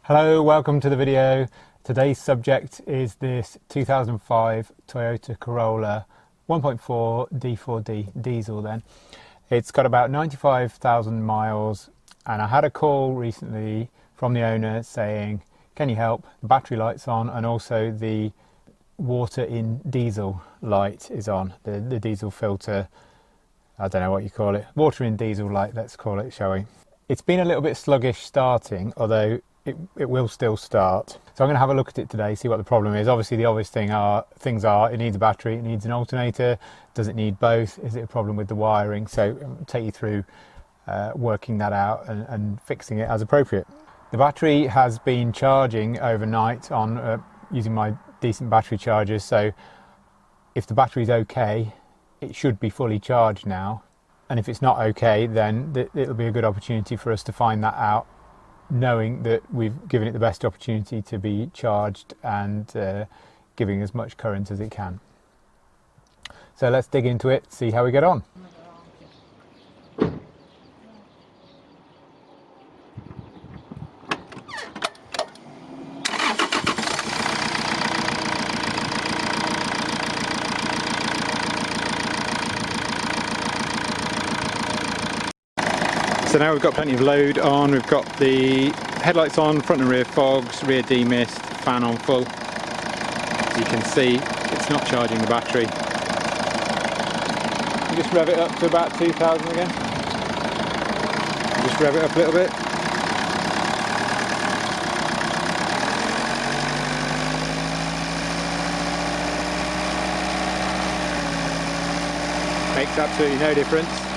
Hello, welcome to the video. Today's subject is this 2005 Toyota Corolla 1.4 D4D diesel then. It's got about 95,000 miles and I had a call recently from the owner saying, can you help? The battery light's on and also the water in diesel light is on. The diesel filter, I don't know what you call it, water in diesel light, let's call it, shall we? It's been a little bit sluggish starting, although it will still start. So I'm going to have a look at it today, see what the problem is. Obviously the obvious things are it needs a battery, it needs an alternator, does it need both, is it a problem with the wiring? So I'll take you through working that out and fixing it as appropriate. The battery has been charging overnight on using my decent battery chargers, so if the battery's okay, it should be fully charged now. And if it's not okay, then it'll be a good opportunity for us to find that out, knowing that we've given it the best opportunity to be charged and giving as much current as it can. So let's dig into it, see how we get on. So now we've got plenty of load on, we've got the headlights on, front and rear fogs, rear demist, fan on full. As you can see, it's not charging the battery. You just rev it up to about 2,000 again. Just rev it up a little bit. Makes absolutely no difference.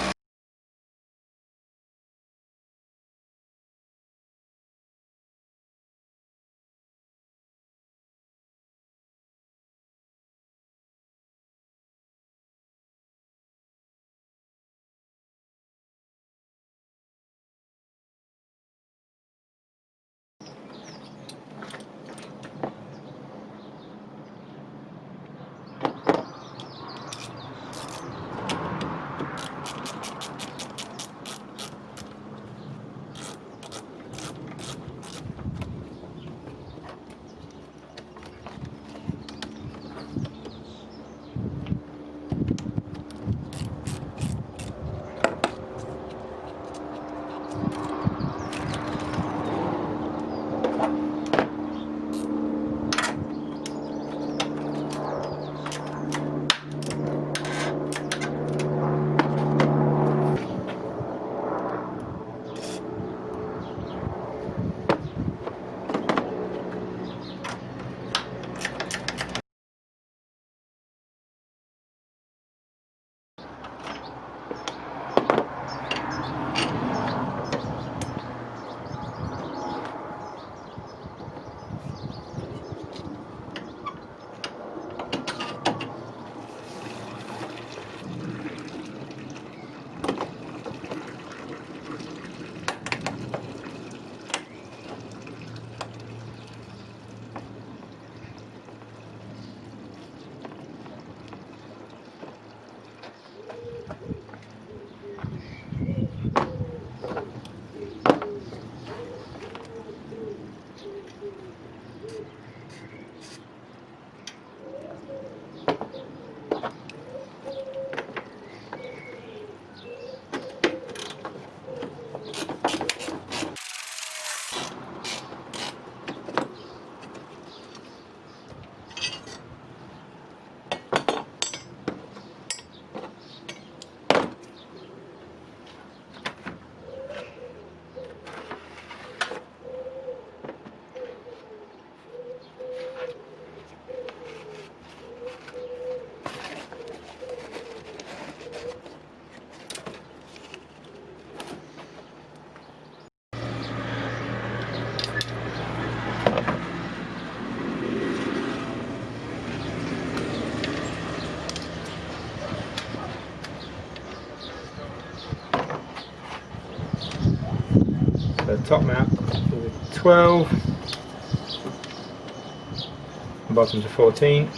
The top mount is a 12, bottom's a 14.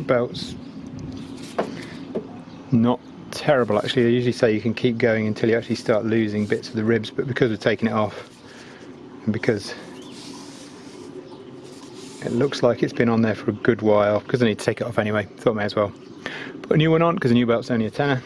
belt's not terrible actually. They usually say you can keep going until you actually start losing bits of the ribs, but because we've taken it off and because it looks like it's been on there for a good while, because I need to take it off anyway, thought I may as well put a new one on, because a new belt's only a tenner.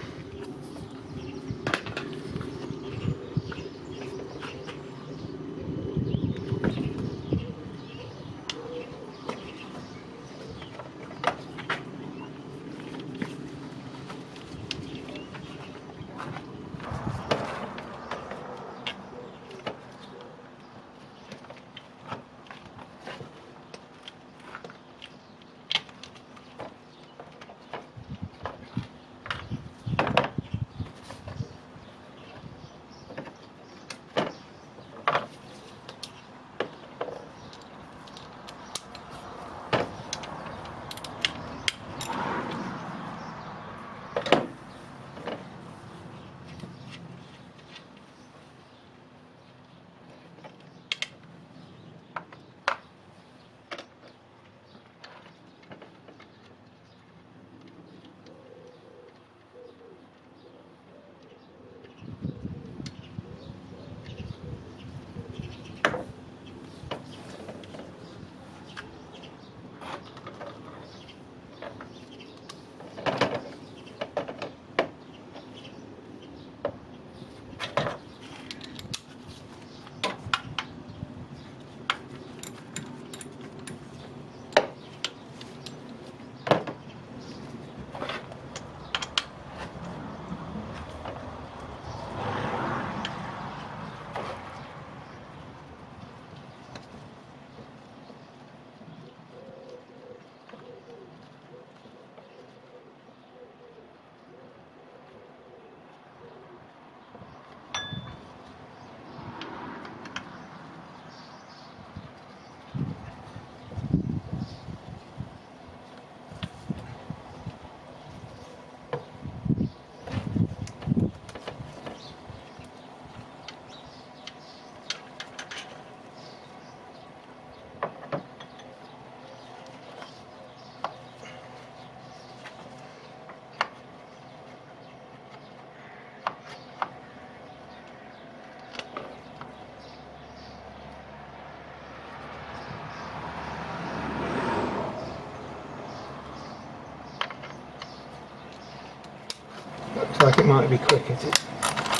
Looks like it might be quicker to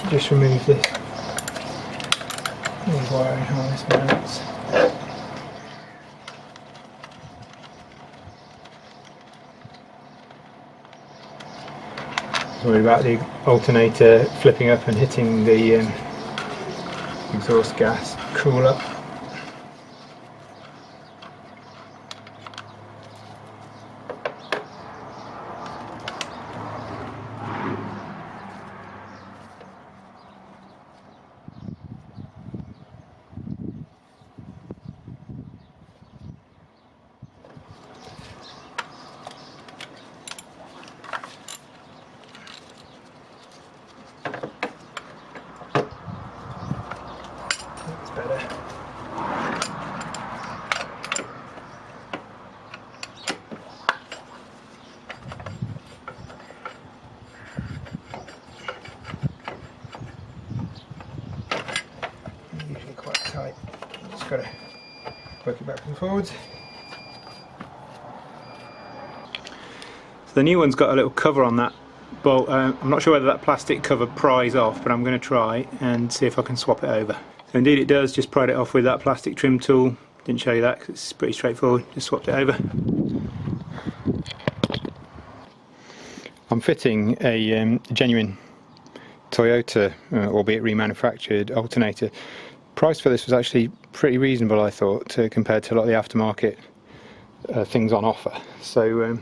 just remove this wiring harness mounts. Worried about the alternator flipping up and hitting the exhaust gas cooler. Better. Usually quite tight. Just got to work it backwards and forwards. So the new one's got a little cover on that bolt. I'm not sure whether that plastic cover pries off, but I'm going to try and see if I can swap it over. So indeed it does, just pried it off with that plastic trim tool. Didn't show you that because it's pretty straightforward, just swapped it over. I'm fitting a genuine Toyota, albeit remanufactured, alternator. Price for this was actually pretty reasonable, I thought, compared to a lot of the aftermarket things on offer. So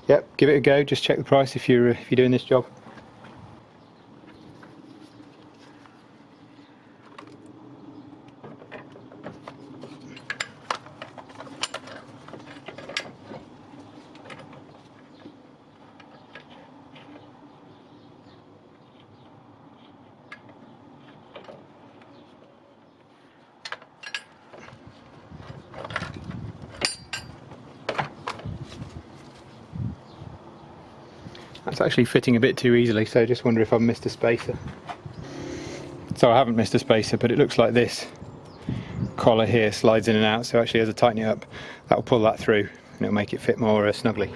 yep, give it a go, just check the price if you're doing this job. It's actually fitting a bit too easily, so I just wonder if I've missed a spacer. So I haven't missed a spacer, but it looks like this collar here slides in and out, so actually as I tighten it up, that will pull that through and it'll make it fit more snugly.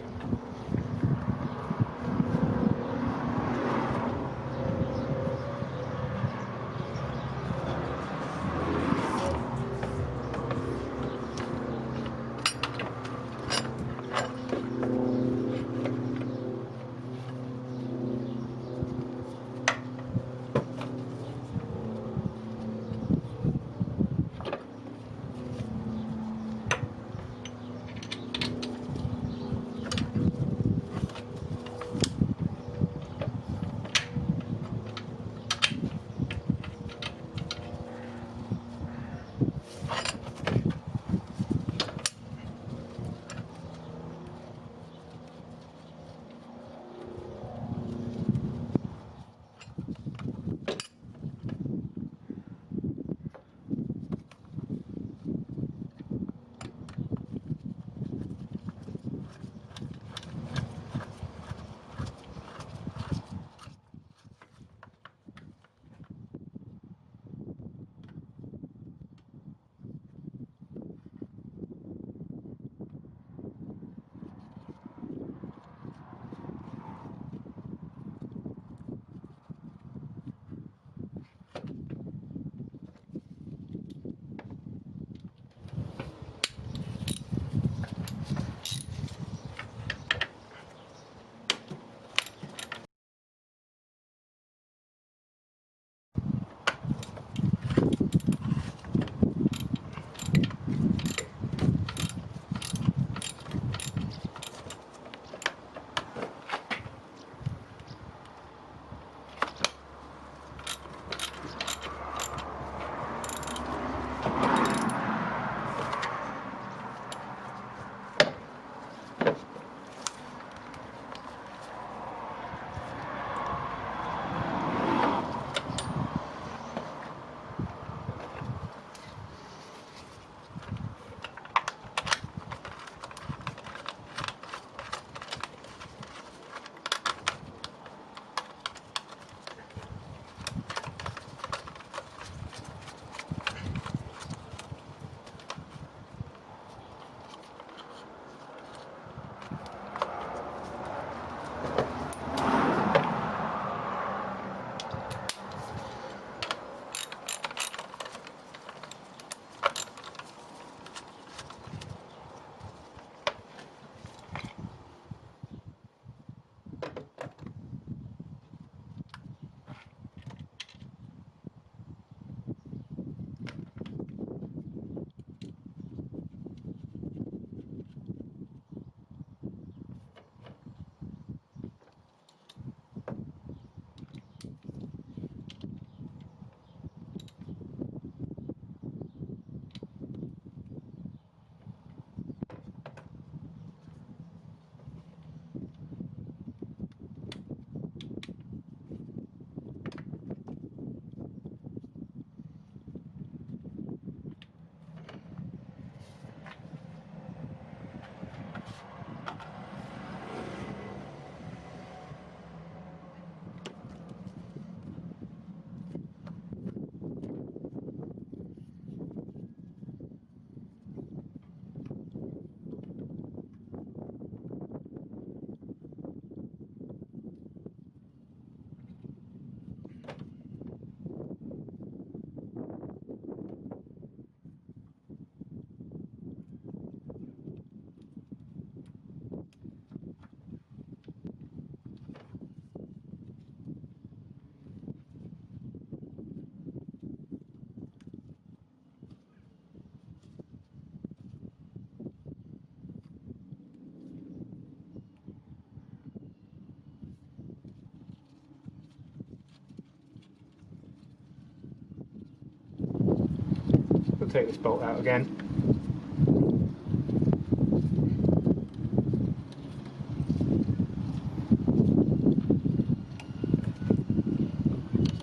We'll take this bolt out again.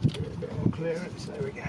Give it a bit more clearance, there we go.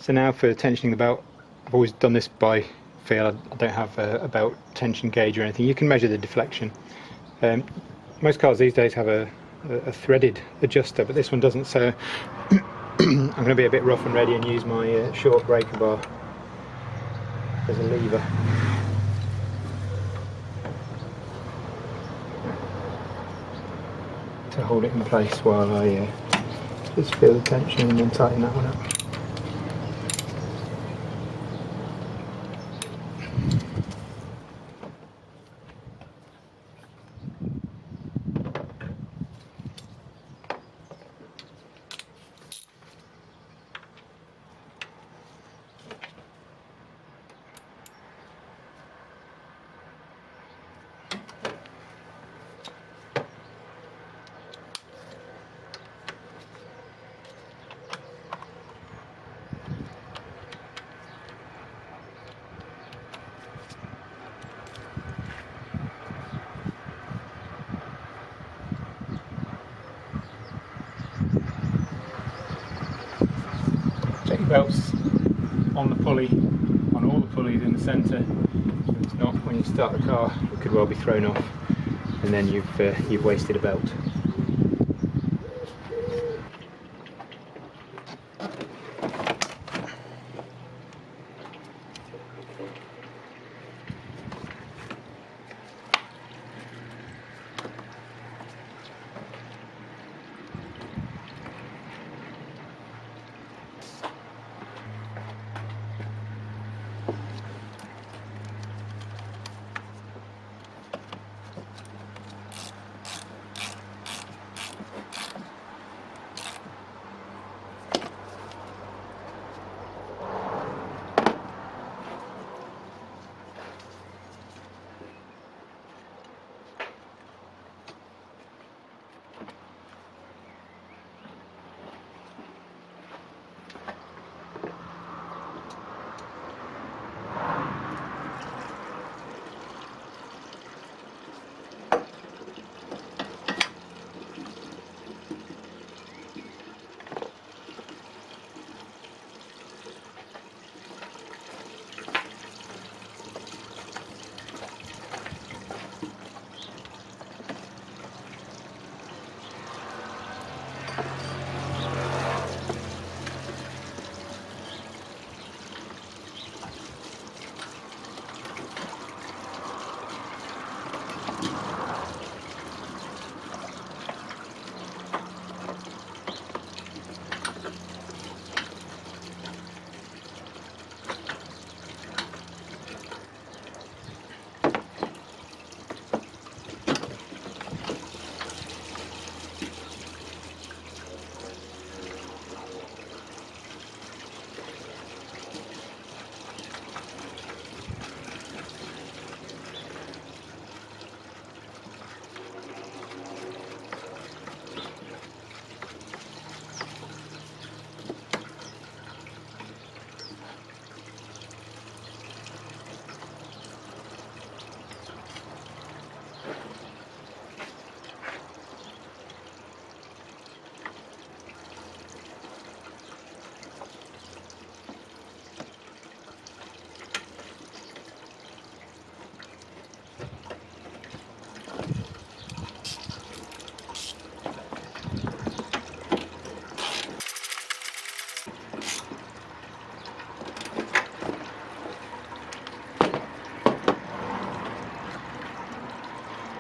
So now for tensioning the belt, I've always done this by feel. I don't have a belt tension gauge or anything. You can measure the deflection. Most cars these days have a threaded adjuster, but this one doesn't, so I'm going to be a bit rough and ready and use my short breaker bar as a lever. To hold it in place while I just feel the tension and then tighten that one up. Check your belts on the pulley, on all the pulleys in the centre. If it's not, when you start the car, it could well be thrown off, and then you've wasted a belt.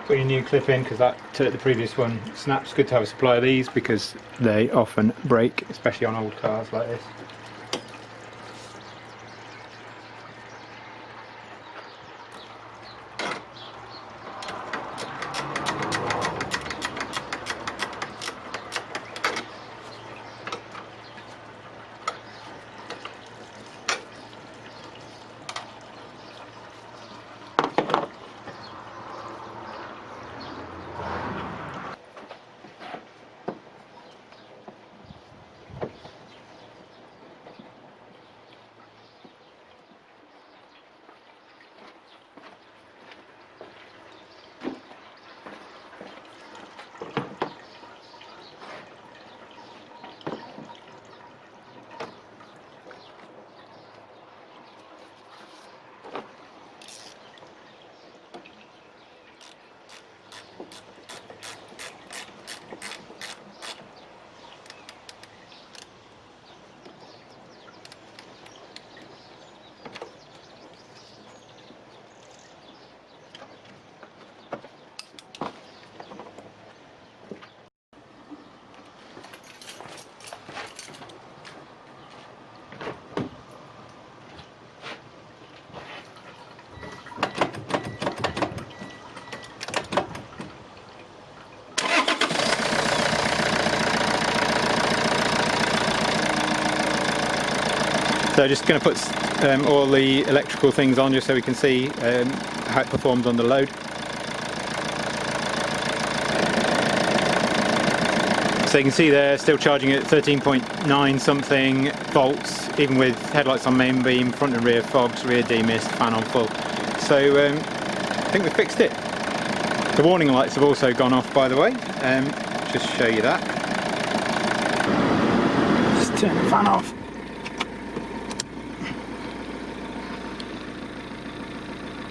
Put your new clip in because the previous one snaps. Good to have a supply of these because they often break, especially on old cars like this. So just going to put all the electrical things on just so we can see how it performs under load. So you can see there, still charging at 13.9 something volts, even with headlights on main beam, front and rear fogs, rear demist, fan on full. So I think we fixed it. The warning lights have also gone off, by the way. Just show you that. Just turn the fan off.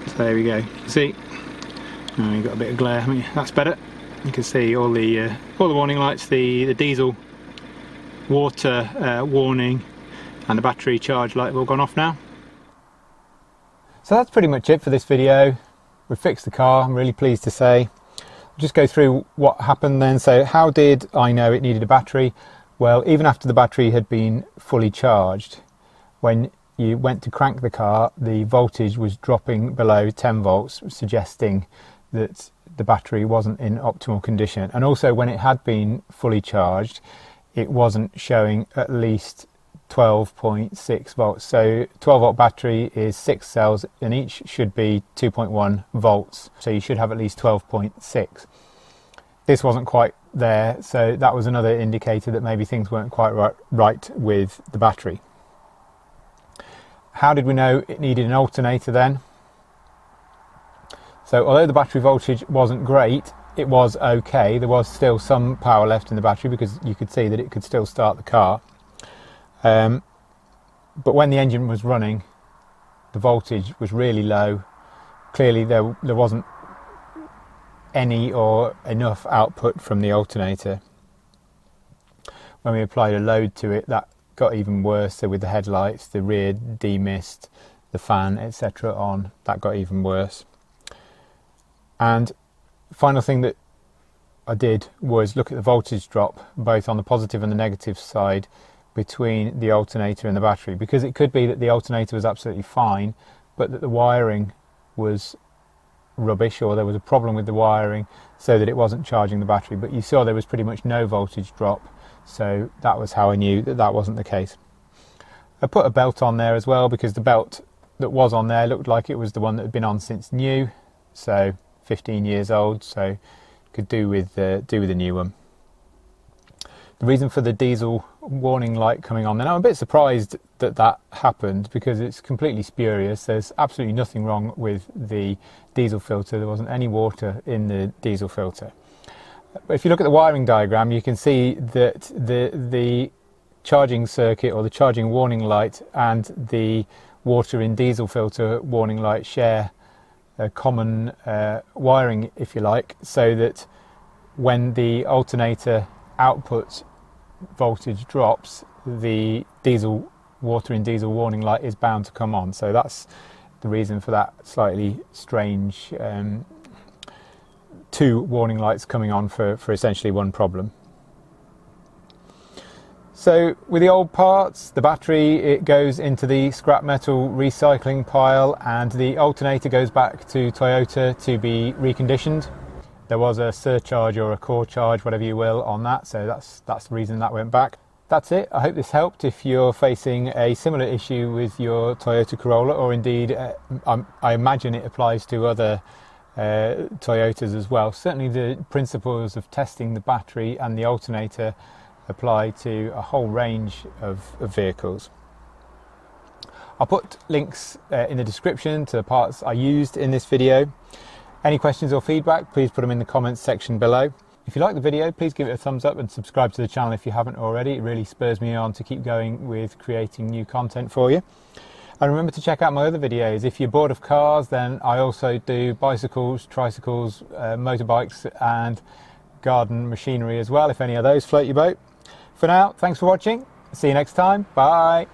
So there we go. See, you've got a bit of glare. I mean, that's better. You can see all the warning lights, the diesel water warning and the battery charge light have all gone off now. So that's pretty much it for this video. We've fixed the car, I'm really pleased to say. I'll just go through what happened then. So how did I know it needed a battery? Well, even after the battery had been fully charged, when you went to crank the car, the voltage was dropping below 10 volts, suggesting that the battery wasn't in optimal condition. And also when it had been fully charged, it wasn't showing at least 12.6 volts. So 12 volt battery is 6 cells and each should be 2.1 volts. So you should have at least 12.6. This wasn't quite there, so that was another indicator that maybe things weren't quite right with the battery. How did we know it needed an alternator then? So although the battery voltage wasn't great, it was okay. There was still some power left in the battery because you could see that it could still start the car. But when the engine was running, the voltage was really low. Clearly there wasn't any or enough output from the alternator. When we applied a load to it, that got even worse. So with the headlights, the rear demist, the fan, etc. on, that got even worse. And the final thing that I did was look at the voltage drop, both on the positive and the negative side, between the alternator and the battery, because it could be that the alternator was absolutely fine, but that the wiring was rubbish, or there was a problem with the wiring so that it wasn't charging the battery. But you saw there was pretty much no voltage drop, so that was how I knew that that wasn't the case. I put a belt on there as well because the belt that was on there looked like it was the one that had been on since new, so 15 years old, so could do with a new one. The reason for the diesel warning light coming on, then I'm a bit surprised that that happened because it's completely spurious. There's absolutely nothing wrong with the diesel filter. There wasn't any water in the diesel filter. But if you look at the wiring diagram, you can see that the charging circuit or the charging warning light and the water in diesel filter warning light share a common wiring, if you like, so that when the alternator output voltage drops, the diesel water in diesel warning light is bound to come on. So that's the reason for that slightly strange two warning lights coming on for essentially one problem. So with the old parts, the battery, it goes into the scrap metal recycling pile, and the alternator goes back to Toyota to be reconditioned. There was a surcharge or a core charge, whatever you will, on that, so that's the reason that went back. That's it. I hope this helped. If you're facing a similar issue with your Toyota Corolla, or indeed I imagine it applies to other Toyotas as well. Certainly the principles of testing the battery and the alternator apply to a whole range of vehicles. I'll put links in the description to the parts I used in this video. Any questions or feedback, please put them in the comments section below. If you like the video, please give it a thumbs up and subscribe to the channel if you haven't already. It really spurs me on to keep going with creating new content for you. And remember to check out my other videos. If you're bored of cars, then I also do bicycles, tricycles, motorbikes and garden machinery as well, if any of those float your boat. For now, thanks for watching. See you next time. Bye.